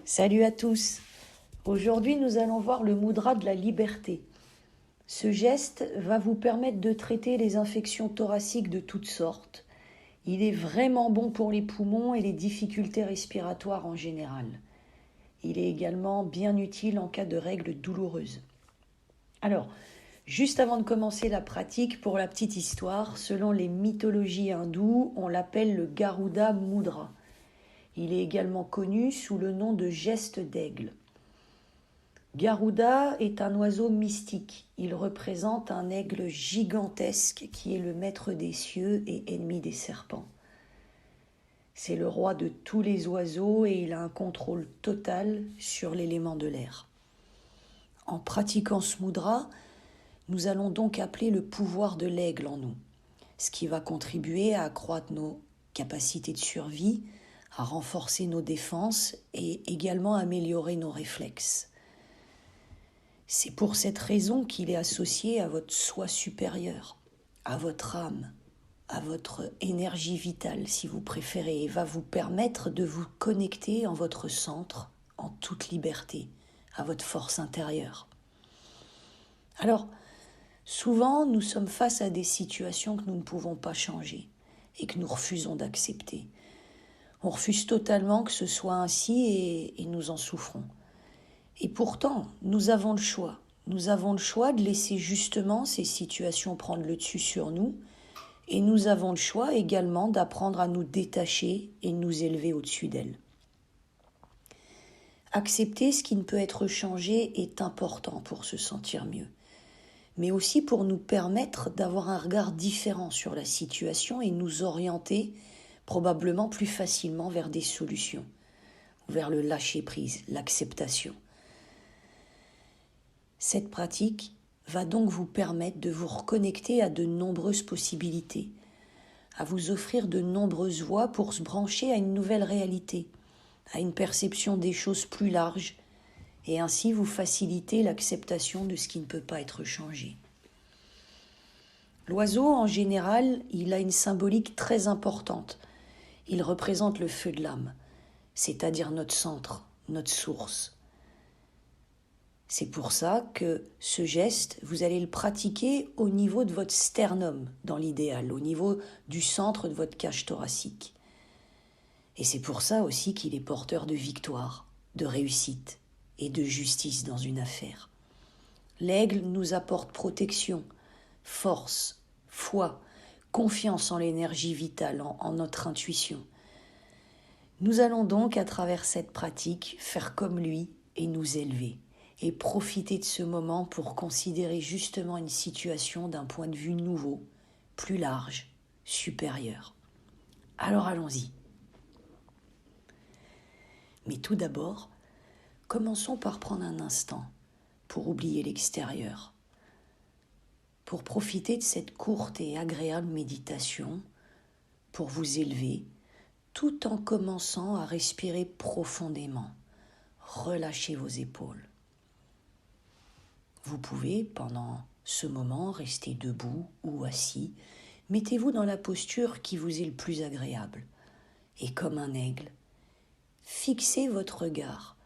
Salut à tous. Aujourd'hui, nous allons voir le mudra de la liberté. Ce geste va vous permettre de traiter les infections thoraciques de toutes sortes. Il est vraiment bon pour les poumons et les difficultés respiratoires en général. Il est également bien utile en cas de règles douloureuses. Alors, juste avant de commencer la pratique, pour la petite histoire, selon les mythologies hindoues, on l'appelle le Garuda Mudra. Il est également connu sous le nom de geste d'aigle. Garuda est un oiseau mystique. Il représente un aigle gigantesque qui est le maître des cieux et ennemi des serpents. C'est le roi de tous les oiseaux et il a un contrôle total sur l'élément de l'air. En pratiquant ce mudra, nous allons donc appeler le pouvoir de l'aigle en nous, ce qui va contribuer à accroître nos capacités de survie, à renforcer nos défenses et également à améliorer nos réflexes. C'est pour cette raison qu'il est associé à votre soi supérieur, à votre âme, à votre énergie vitale si vous préférez, et va vous permettre de vous connecter en votre centre, en toute liberté, à votre force intérieure. Alors, souvent, nous sommes face à des situations que nous ne pouvons pas changer et que nous refusons d'accepter. On refuse totalement que ce soit ainsi et nous en souffrons. Et pourtant, nous avons le choix. Nous avons le choix de laisser justement ces situations prendre le dessus sur nous. Et nous avons le choix également d'apprendre à nous détacher et nous élever au-dessus d'elles. Accepter ce qui ne peut être changé est important pour se sentir mieux, mais aussi pour nous permettre d'avoir un regard différent sur la situation et nous orienter probablement plus facilement vers des solutions, vers le lâcher-prise, l'acceptation. Cette pratique va donc vous permettre de vous reconnecter à de nombreuses possibilités, à vous offrir de nombreuses voies pour se brancher à une nouvelle réalité, à une perception des choses plus large, et ainsi vous faciliter l'acceptation de ce qui ne peut pas être changé. L'oiseau, en général, il a une symbolique très importante. Il représente le feu de l'âme, c'est-à-dire notre centre, notre source. C'est pour ça que ce geste, vous allez le pratiquer au niveau de votre sternum, dans l'idéal, au niveau du centre de votre cage thoracique. Et c'est pour ça aussi qu'il est porteur de victoire, de réussite et de justice dans une affaire. L'aigle nous apporte protection, force, foi, confiance en l'énergie vitale, en notre intuition. Nous allons donc, à travers cette pratique, faire comme lui et nous élever. Et profiter de ce moment pour considérer justement une situation d'un point de vue nouveau, plus large, supérieur. Alors allons-y. Mais tout d'abord, commençons par prendre un instant pour oublier l'extérieur, pour profiter de cette courte et agréable méditation, pour vous élever, tout en commençant à respirer profondément. Relâchez vos épaules. Vous pouvez, pendant ce moment, rester debout ou assis. Mettez-vous dans la posture qui vous est le plus agréable. Et comme un aigle, fixez votre regard.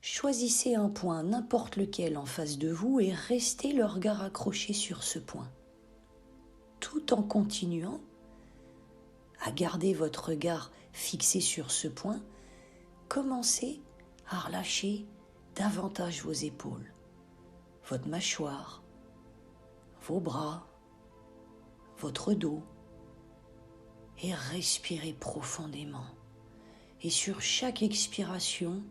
Choisissez un point, n'importe lequel, en face de vous et restez le regard accroché sur ce point. Tout en continuant à garder votre regard fixé sur ce point, commencez à relâcher davantage vos épaules, votre mâchoire, vos bras, votre dos, et respirez profondément. Et sur chaque expiration,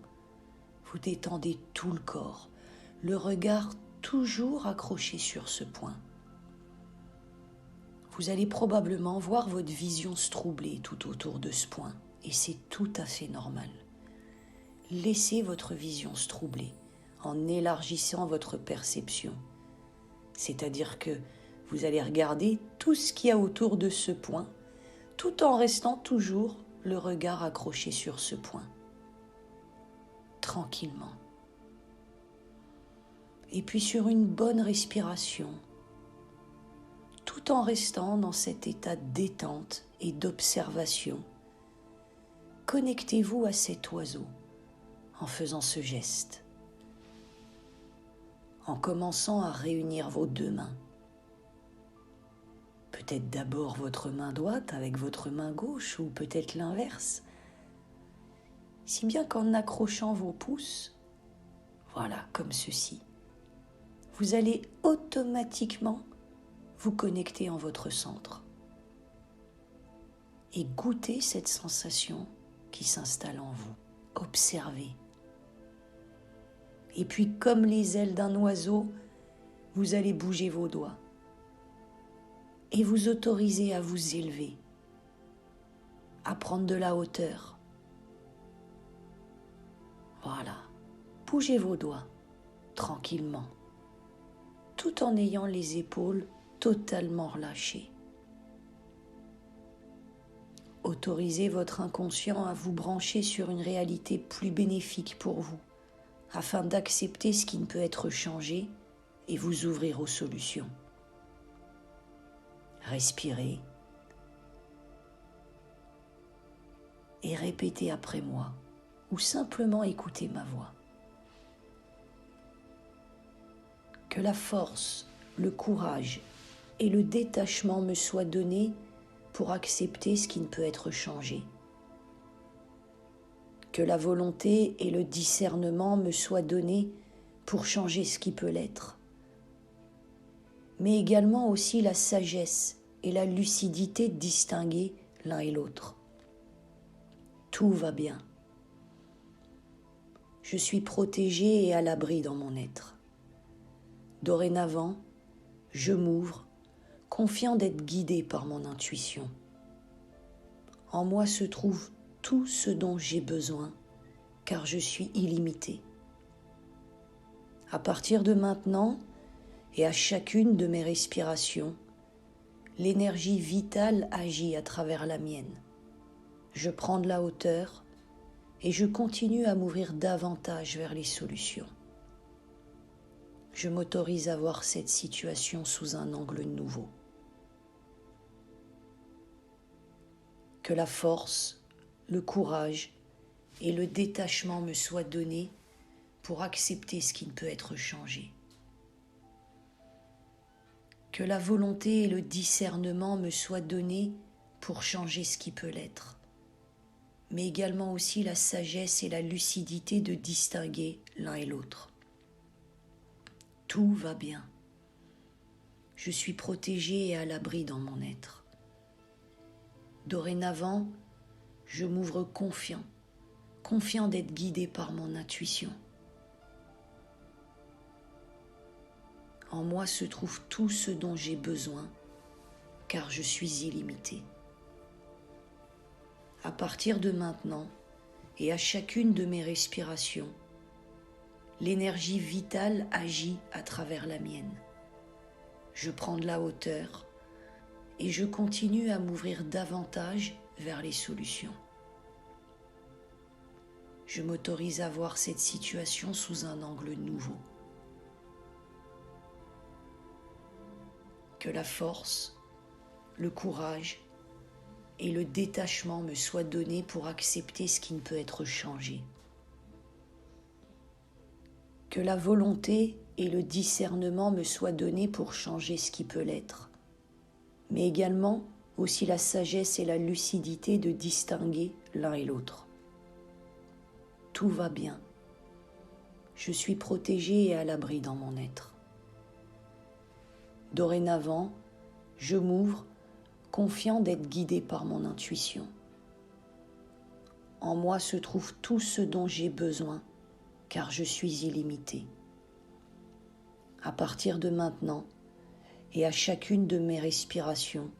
vous détendez tout le corps, le regard toujours accroché sur ce point. Vous allez probablement voir votre vision se troubler tout autour de ce point, et c'est tout à fait normal. Laissez votre vision se troubler en élargissant votre perception. C'est-à-dire que vous allez regarder tout ce qu'il y a autour de ce point, tout en restant toujours le regard accroché sur ce point. Tranquillement. Et puis sur une bonne respiration, tout en restant dans cet état de détente et d'observation, connectez-vous à cet oiseau en faisant ce geste, en commençant à réunir vos deux mains. Peut-être d'abord votre main droite avec votre main gauche ou peut-être l'inverse. Si bien qu'en accrochant vos pouces, voilà, comme ceci, vous allez automatiquement vous connecter en votre centre et goûter cette sensation qui s'installe en vous. Observez. Et puis, comme les ailes d'un oiseau, vous allez bouger vos doigts et vous autoriser à vous élever, à prendre de la hauteur. Voilà. Bougez vos doigts tranquillement, tout en ayant les épaules totalement relâchées. Autorisez votre inconscient à vous brancher sur une réalité plus bénéfique pour vous, afin d'accepter ce qui ne peut être changé et vous ouvrir aux solutions. Respirez et répétez après moi, ou simplement écoutez ma voix. Que la force, le courage et le détachement me soient donnés pour accepter ce qui ne peut être changé. Que la volonté et le discernement me soient donnés pour changer ce qui peut l'être. Mais également aussi la sagesse et la lucidité de distinguer l'un et l'autre. Tout va bien. Je suis protégée et à l'abri dans mon être. Dorénavant, je m'ouvre, confiant d'être guidée par mon intuition. En moi se trouve tout ce dont j'ai besoin, car je suis illimitée. À partir de maintenant, et à chacune de mes respirations, l'énergie vitale agit à travers la mienne. Je prends de la hauteur et je continue à m'ouvrir davantage vers les solutions. Je m'autorise à voir cette situation sous un angle nouveau. Que la force, le courage et le détachement me soient donnés pour accepter ce qui ne peut être changé. Que la volonté et le discernement me soient donnés pour changer ce qui peut l'être, mais également aussi la sagesse et la lucidité de distinguer l'un et l'autre. Tout va bien. Je suis protégée et à l'abri dans mon être. Dorénavant, je m'ouvre confiant d'être guidée par mon intuition. En moi se trouve tout ce dont j'ai besoin, car je suis illimitée. À partir de maintenant, et à chacune de mes respirations, l'énergie vitale agit à travers la mienne. Je prends de la hauteur et je continue à m'ouvrir davantage vers les solutions. Je m'autorise à voir cette situation sous un angle nouveau. Que la force, le courage et le détachement me soient donnés pour accepter ce qui ne peut être changé. Que la volonté et le discernement me soient donnés pour changer ce qui peut l'être, mais également aussi la sagesse et la lucidité de distinguer l'un et l'autre. Tout va bien. Je suis protégée et à l'abri dans mon être. Dorénavant, je m'ouvre, confiant d'être guidée par mon intuition. En moi se trouve tout ce dont j'ai besoin, car je suis illimitée. À partir de maintenant, et à chacune de mes respirations,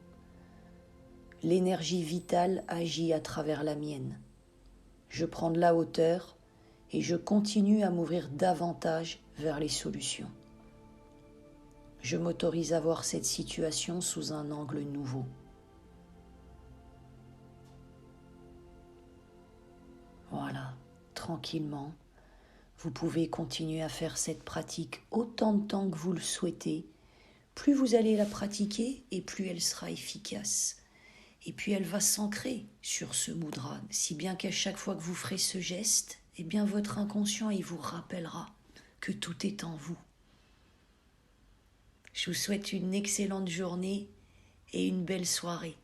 l'énergie vitale agit à travers la mienne. Je prends de la hauteur et je continue à m'ouvrir davantage vers les solutions. Je m'autorise à voir cette situation sous un angle nouveau. Voilà, tranquillement, vous pouvez continuer à faire cette pratique autant de temps que vous le souhaitez. Plus vous allez la pratiquer et plus elle sera efficace. Et puis elle va s'ancrer sur ce mudra, si bien qu'à chaque fois que vous ferez ce geste, eh bien votre inconscient, il vous rappellera que tout est en vous. Je vous souhaite une excellente journée et une belle soirée.